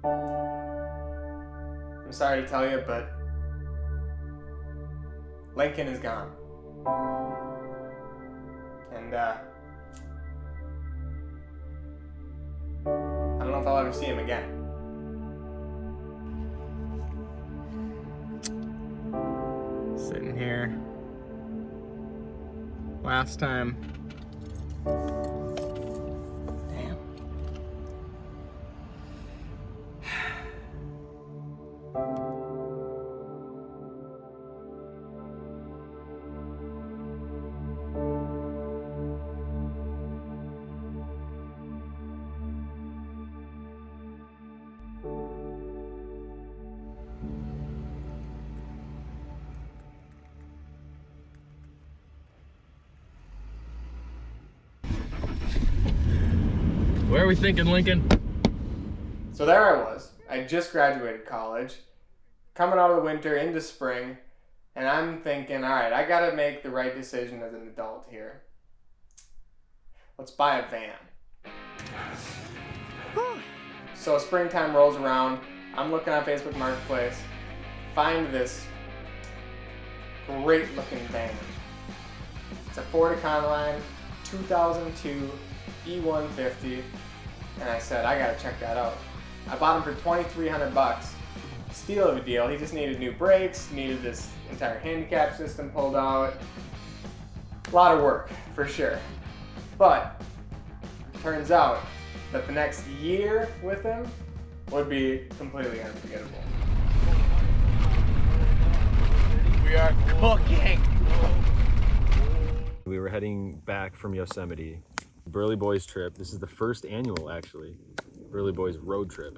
I'm sorry to tell you, but Lincoln is gone. And I don't know if I'll ever see him again. Sitting here. Last time. Damn. Where are we thinking, Lincoln? So there I was. I just graduated college, coming out of the winter into spring, and I'm thinking, all right, I gotta make the right decision as an adult here. Let's buy a van. So springtime rolls around, I'm looking on Facebook Marketplace, find this great looking van. It's a Ford Econoline 2002 E-150, and I said, I gotta check that out. I bought him for $2,300. Steal of a deal. He just needed new brakes, needed this entire handicap system pulled out. A lot of work, for sure. But it turns out that the next year with him would be completely unforgettable. We are cooking! We were heading back from Yosemite. Burley Boys trip. This is the first annual, actually. Burley Boys road trip.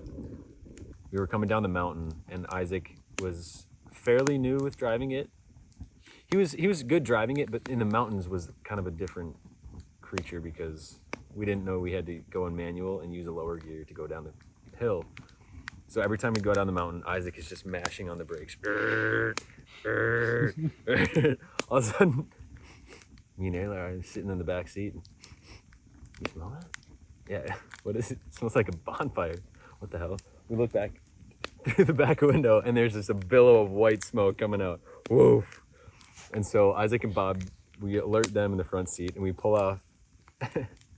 We were coming down the mountain, and Isaac was fairly new with driving it. He was good driving it, but in the mountains was kind of a different creature because we didn't know we had to go in manual and use a lower gear to go down the hill. So every time we go down the mountain, Isaac is just mashing on the brakes. All of a sudden, me and Ayla are sitting in the back seat. You smell that? Yeah. What is it? It smells like a bonfire. What the hell? We look back through the back window, and there's just a billow of white smoke coming out. Whoa. And so Isaac and Bob, we alert them in the front seat, and we pull off,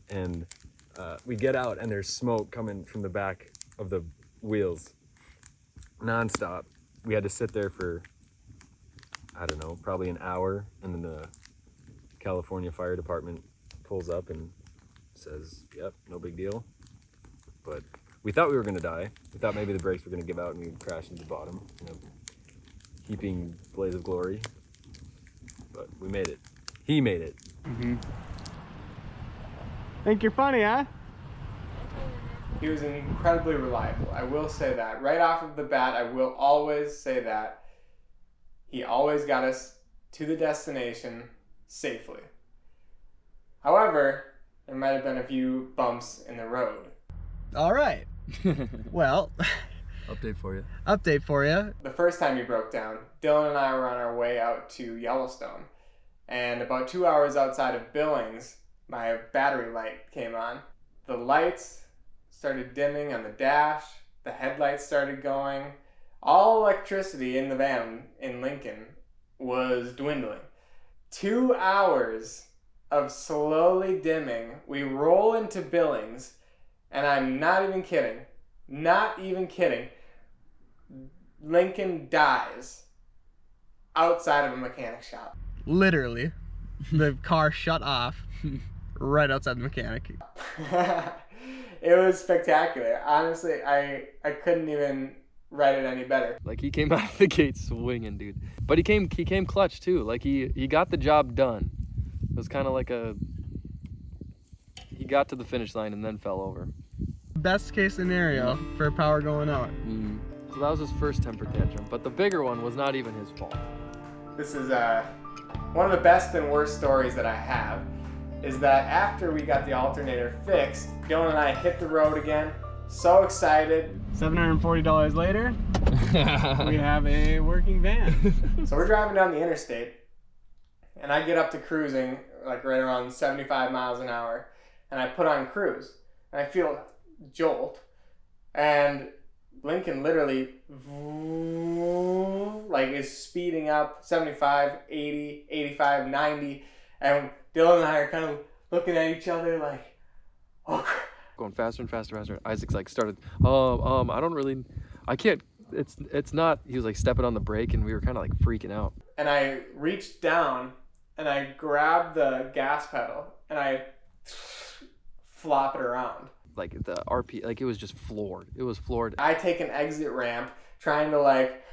and we get out, and there's smoke coming from the back of the wheels nonstop. We had to sit there for, I don't know, probably an hour, and then the California Fire Department pulls up and says, yep, no big deal. But we thought we were going to die. We thought maybe the brakes were going to give out and we'd crash into the bottom, heaping blaze of glory. But we made it. He made it. Mm-hmm. Think you're funny, huh? He was incredibly reliable. I will say that. Right off of the bat, I will always say that. He always got us to the destination safely. However, there might have been a few bumps in the road. All right. Well, Update for you. The first time he broke down, Dylan and I were on our way out to Yellowstone. And about 2 hours outside of Billings, my battery light came on. The lights started dimming on the dash. The headlights started going. All electricity in the van in Lincoln was dwindling. 2 hours of slowly dimming. We roll into Billings, and I'm not even kidding. Not even kidding. Lincoln dies outside of a mechanic shop. literally, the car shut off right outside the mechanic. It was spectacular. Honestly, I couldn't even write it any better. Like, he came out of the gate swinging, dude. But he came clutch too. Like, he got the job done. It was kind of like he got to the finish line and then fell over. Best case scenario for power going out. So that was his first temper tantrum. But the bigger one was not even his fault. This is one of the best and worst stories that I have, is that after we got the alternator fixed, Dylan and I hit the road again, so excited. $740 later, we have a working van. So we're driving down the interstate, and I get up to cruising, like right around 75 miles an hour, and I put on cruise, and I feel a jolt, and Lincoln literally like is speeding up 75, 80, 85, 90. And Dylan and I are kind of looking at each other like, oh, going faster and faster and faster. Isaac's like started, I can't, it's not, he was like stepping on the brake and we were kind of like freaking out. And I reached down and I grabbed the gas pedal and I flop it around. Like the RP, like it was just floored. It was floored. I take an exit ramp trying to like,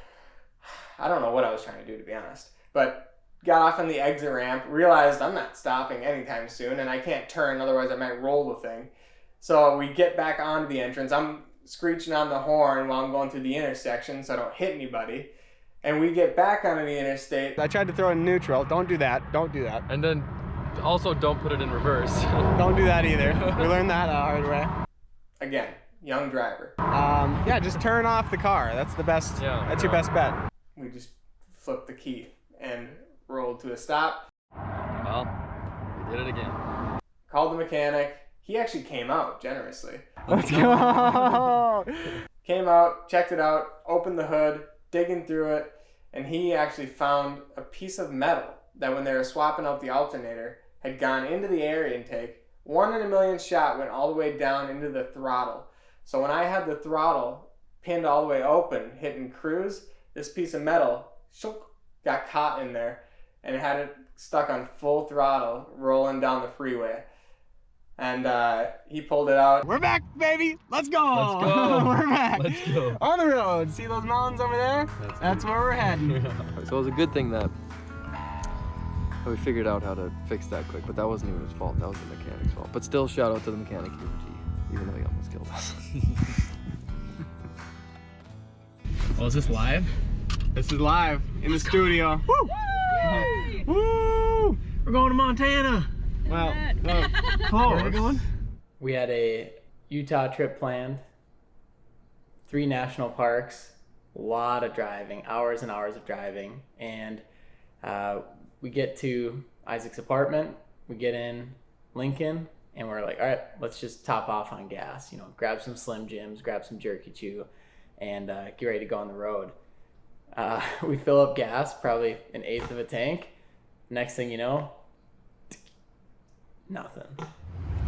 I don't know what I was trying to do to be honest, but got off on the exit ramp, realized I'm not stopping anytime soon and I can't turn, otherwise I might roll the thing. So we get back onto the entrance. I'm screeching on the horn while I'm going through the intersection so I don't hit anybody. And we get back onto the interstate. I tried to throw in neutral. Don't do that. Don't do that. And then also don't put it in reverse. Don't do that either. We learned that the hard way. Again, young driver. Yeah, just turn off the car. That's the best. Yeah, that's your best bet. We just flipped the key and rolled to a stop. Well, we did it again. Called the mechanic. He actually came out generously. Let's go. Came out, checked it out, opened the hood, digging through it, and he actually found a piece of metal that when they were swapping out the alternator had gone into the air intake. 1 in a million shot went all the way down into the throttle. So when I had the throttle pinned all the way open, hitting cruise, this piece of metal got caught in there and it had it stuck on full throttle rolling down the freeway. And he pulled it out. We're back, baby. Let's go. Let's go. We're back. Let's go. On the road. See those mountains over there? That's where we're heading. So it was a good thing that we figured out how to fix that quick, but that wasn't even his fault. That was the mechanic's fault. But still, shout out to the mechanic, even though he almost killed us. Oh, is this live? This is live in the studio. Woo! Yay! Woo! We're going to Montana. Well, close. Where are we going? We had a Utah trip planned, 3 national parks, a lot of driving, hours and hours of driving, and we get to Isaac's apartment, we get in Lincoln, and we're like, all right, let's just top off on gas, grab some Slim Jims, grab some Jerky Chew, and get ready to go on the road. We fill up gas, probably 1/8 of a tank. Next thing you know, nothing.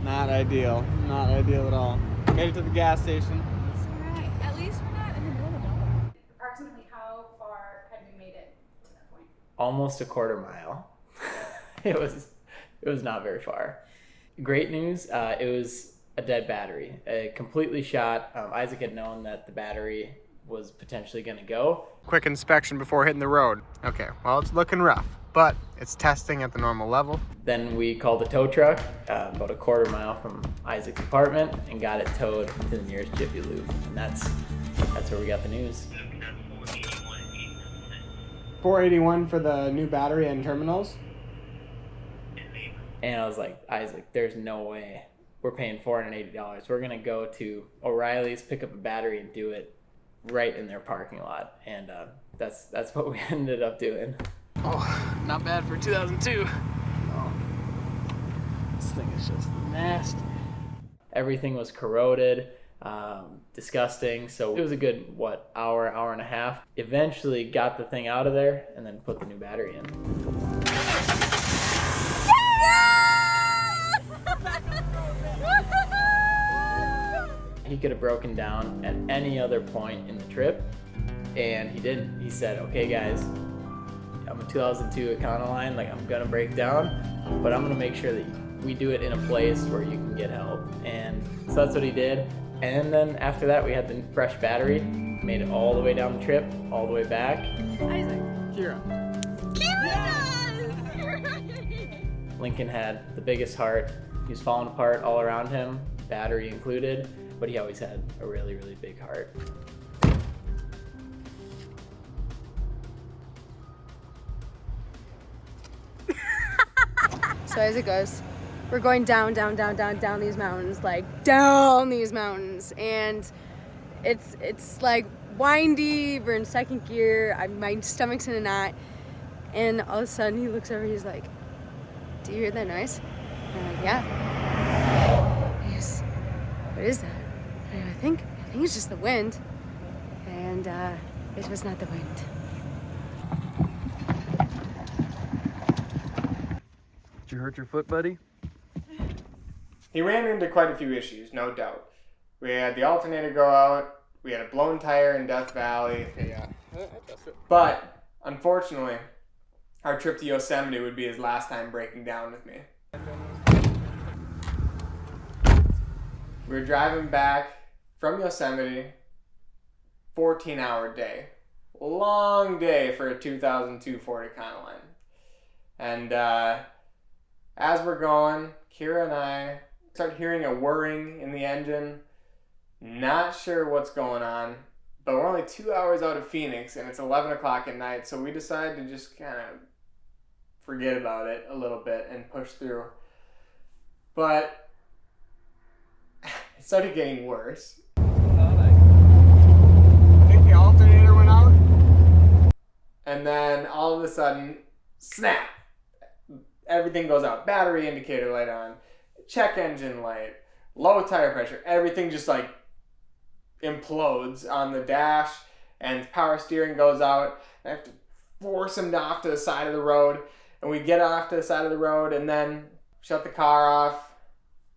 Not ideal. Not ideal at all. Made it to the gas station. It's alright. At least we're not in the middle of nowhere. Approximately how far had we made it to that point? Almost a quarter mile. It was not very far. Great news, it was a dead battery. Completely shot. Isaac had known that the battery was potentially going to go. Quick inspection before hitting the road. Okay, well, it's looking rough, but it's testing at the normal level. Then we called a tow truck about a quarter mile from Isaac's apartment and got it towed to the nearest Jiffy Lube. And that's where we got the news. 481 for the new battery and terminals. And I was like, Isaac, there's no way we're paying $480. We're gonna go to O'Reilly's, pick up a battery, and do it right in their parking lot. And that's what we ended up doing. Oh, not bad for 2002. Oh. This thing is just nasty. Everything was corroded, disgusting. So it was a good, hour and a half. Eventually got the thing out of there and then put the new battery in. He could have broken down at any other point in the trip, and he didn't. He said, okay guys, I'm a 2002 Econoline, I'm gonna break down, but I'm gonna make sure that we do it in a place where you can get help. And so that's what he did. And then after that, we had the fresh battery, made it all the way down the trip, all the way back. Isaac. Kira. Kira! Lincoln had the biggest heart. He was falling apart all around him, battery included, but he always had a really, really big heart. So as it goes, we're going down these mountains, down these mountains, and it's like windy. We're in second gear. My stomach's in a knot, and all of a sudden he looks over. He's like, "Do you hear that noise?" And I'm like, "Yeah." He goes, "What is that?" And I think it's just the wind. and it was not the wind. Did you hurt your foot, buddy? He ran into quite a few issues, no doubt. We had the alternator go out, we had a blown tire in Death Valley. Yeah. But, unfortunately, our trip to Yosemite would be his last time breaking down with me. We were driving back from Yosemite, 14-hour day. Long day for a 2002 Ford Econoline. And as we're going, Kira and I start hearing a whirring in the engine. Not sure what's going on, but we're only 2 hours out of Phoenix and it's 11 o'clock at night, so we decided to just kind of forget about it a little bit and push through. But it started getting worse. I think the alternator went out. And then all of a sudden, snap! Everything goes out. Battery indicator light on, check engine light, low tire pressure, everything just like implodes on the dash, and power steering goes out. I have to force him off to the side of the road, and we get off to the side of the road and then shut the car off,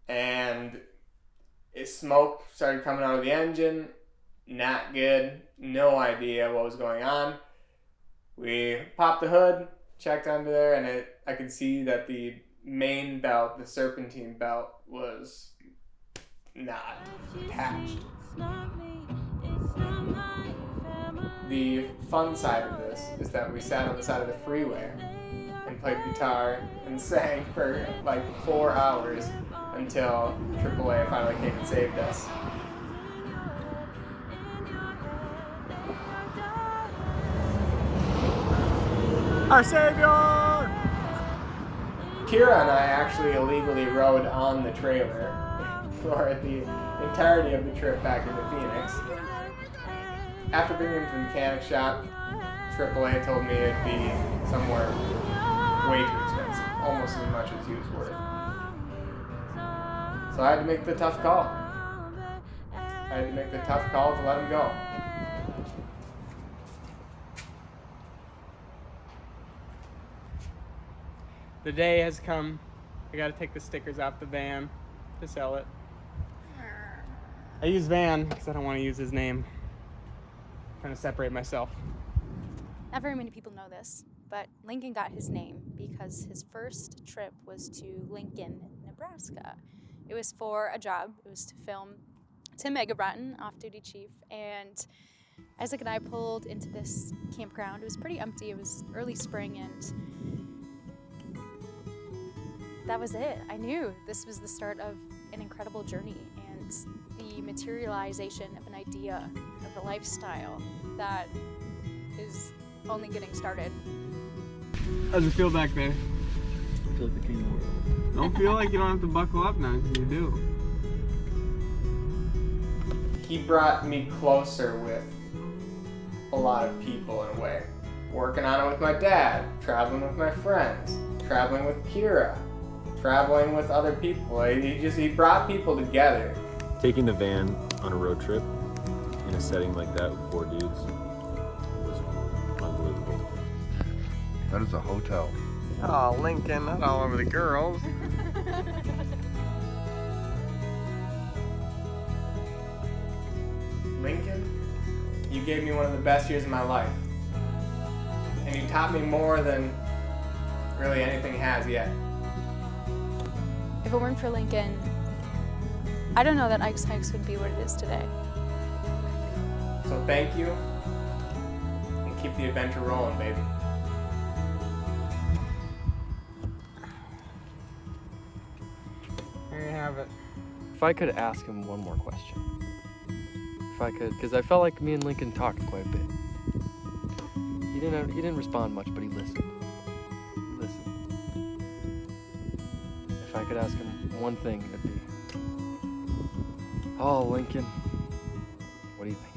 and smoke started coming out of the engine. Not good. No idea what was going on. We popped the hood, checked under there, and I could see that the main belt, the serpentine belt, was not attached. The fun side of this is that we sat on the side of the freeway and played guitar and sang for like 4 hours until AAA finally came and saved us. Our savior! Kira and I actually illegally rode on the trailer for the entirety of the trip back into Phoenix. After bringing him to the mechanic shop, AAA told me it'd be somewhere way too expensive, almost as much as he was worth. So I had to make the tough call. I had to make the tough call to let him go. The day has come. I gotta take the stickers off the van to sell it. I use van because I don't want to use his name. I'm trying to separate myself. Not very many people know this, but Lincoln got his name because his first trip was to Lincoln, Nebraska. It was for a job. It was to film Tim Megabratton, off-duty chief, and Isaac and I pulled into this campground. It was pretty empty. It was early spring, and that was it. I knew this was the start of an incredible journey and the materialization of an idea, of a lifestyle that is only getting started. How's it feel back there? I feel like the king of the world. Don't feel like you don't have to buckle up now, because you do. He brought me closer with a lot of people in a way. Working on it with my dad, traveling with my friends, traveling with Kira, traveling with other people. He brought people together. Taking the van on a road trip in a setting like that with 4 dudes was unbelievable. That is a hotel. Oh, Lincoln, not all over the girls. Lincoln, you gave me one of the best years of my life. And you taught me more than really anything has yet. If it weren't for Lincoln, I don't know that Ike's Hikes would be what it is today. So thank you, and keep the adventure rolling, baby. There you have it. If I could ask him one more question. If I could, because I felt like me and Lincoln talked quite a bit. He didn't respond much, but he listened. He listened. If I could ask him one thing, it'd be, "Oh, Lincoln, what do you think?"